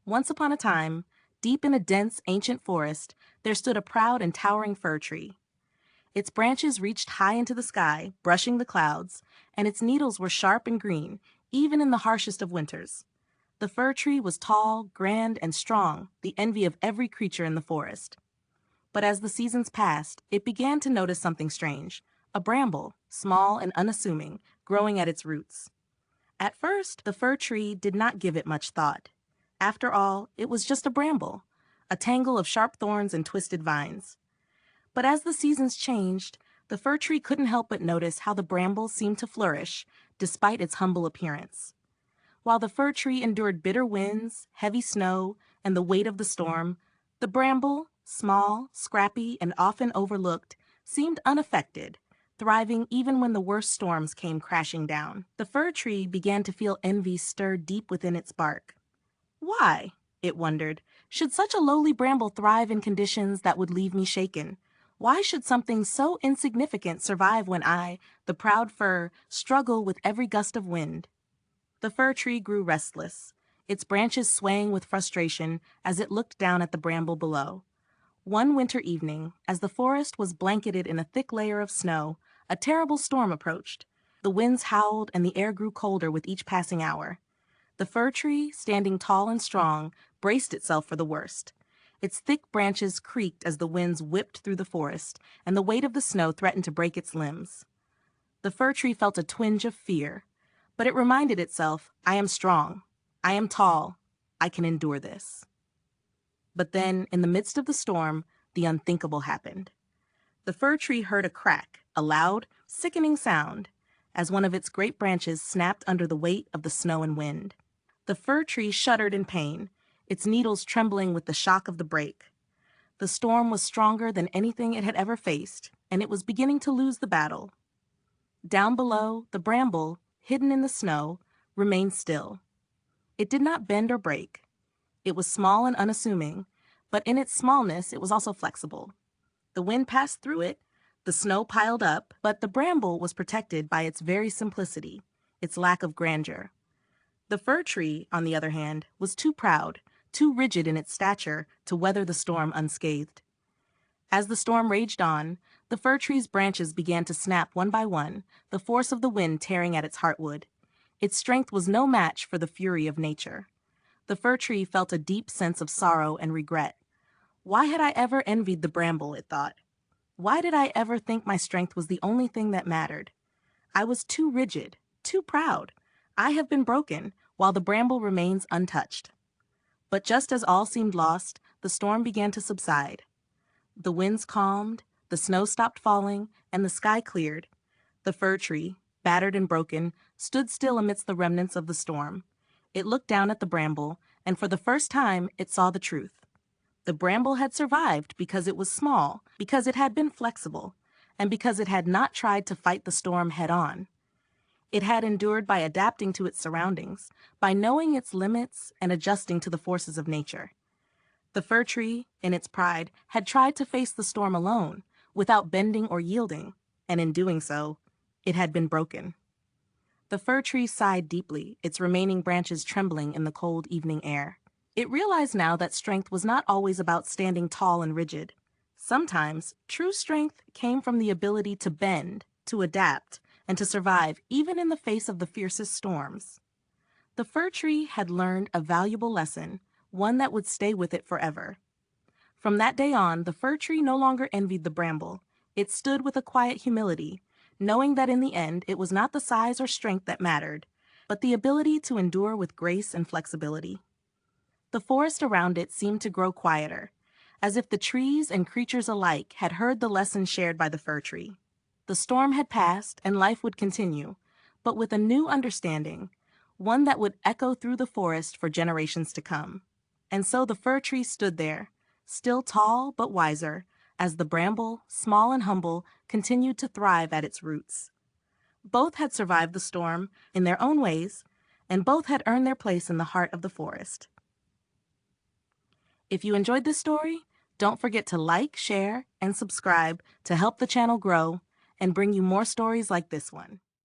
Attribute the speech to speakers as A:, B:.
A: Once upon a time, deep in a dense, ancient forest, there stood a proud and towering fir tree. Its branches reached high into the sky, brushing the clouds, and its needles were sharp and green, even in the harshest of winters. The fir tree was tall, grand, and strong, the envy of every creature in the forest. But as the seasons passed, it began to notice something strange: a bramble, small and unassuming, growing at its roots. At first, the fir tree did not give it much thought. After all, it was just a bramble, a tangle of sharp thorns and twisted vines. But as the seasons changed, the fir tree couldn't help but notice how the bramble seemed to flourish, despite its humble appearance. While the fir tree endured bitter winds, heavy snow, and the weight of the storm, the bramble, small, scrappy, and often overlooked, seemed unaffected, thriving even when the worst storms came crashing down. The fir tree began to feel envy stir deep within its bark. Why, it wondered, should such a lowly bramble thrive in conditions that would leave me shaken? Why should something so insignificant survive when I, the proud fir, struggle with every gust of wind? The fir tree grew restless, its branches swaying with frustration as it looked down at the bramble below. One winter evening, as the forest was blanketed in a thick layer of snow, a terrible storm approached. The winds howled and the air grew colder with each passing hour. The fir tree, standing tall and strong, braced itself for the worst. Its thick branches creaked as the winds whipped through the forest, and the weight of the snow threatened to break its limbs. The fir tree felt a twinge of fear, but it reminded itself, I am strong, I am tall, I can endure this. But then, in the midst of the storm, the unthinkable happened. The fir tree heard a crack, a loud, sickening sound, as one of its great branches snapped under the weight of the snow and wind. The fir tree shuddered in pain, its needles trembling with the shock of the break. The storm was stronger than anything it had ever faced, and it was beginning to lose the battle. Down below, the bramble, hidden in the snow, remained still. It did not bend or break. It was small and unassuming, but in its smallness it was also flexible. The wind passed through it, the snow piled up, but the bramble was protected by its very simplicity, its lack of grandeur. The fir tree, on the other hand, was too proud, too rigid in its stature to weather the storm unscathed. As the storm raged on, the fir tree's branches began to snap one by one, the force of the wind tearing at its heartwood. Its strength was no match for the fury of nature. The fir tree felt a deep sense of sorrow and regret. Why had I ever envied the bramble, it thought? Why did I ever think my strength was the only thing that mattered? I was too rigid, too proud. I have been broken, while the bramble remains untouched. But just as all seemed lost, the storm began to subside. The winds calmed, the snow stopped falling, and the sky cleared. The fir tree, battered and broken, stood still amidst the remnants of the storm. It looked down at the bramble, and for the first time it saw the truth. The bramble had survived because it was small, because it had been flexible, and because it had not tried to fight the storm head-on. It had endured by adapting to its surroundings, by knowing its limits and adjusting to the forces of nature. The fir tree, in its pride, had tried to face the storm alone, without bending or yielding, and in doing so, it had been broken. The fir tree sighed deeply, its remaining branches trembling in the cold evening air. It realized now that strength was not always about standing tall and rigid. Sometimes, true strength came from the ability to bend, to adapt, and to survive even in the face of the fiercest storms. The fir tree had learned a valuable lesson, one that would stay with it forever. From that day on, the fir tree no longer envied the bramble. It stood with a quiet humility, knowing that in the end it was not the size or strength that mattered, but the ability to endure with grace and flexibility. The forest around it seemed to grow quieter, as if the trees and creatures alike had heard the lesson shared by the fir tree. The storm had passed and life would continue, but with a new understanding, one that would echo through the forest for generations to come. And so the fir tree stood there, still tall but wiser, as the bramble, small and humble, continued to thrive at its roots. Both had survived the storm in their own ways, and both had earned their place in the heart of the forest. If you enjoyed this story, don't forget to like, share, and subscribe to help the channel grow and bring you more stories like this one.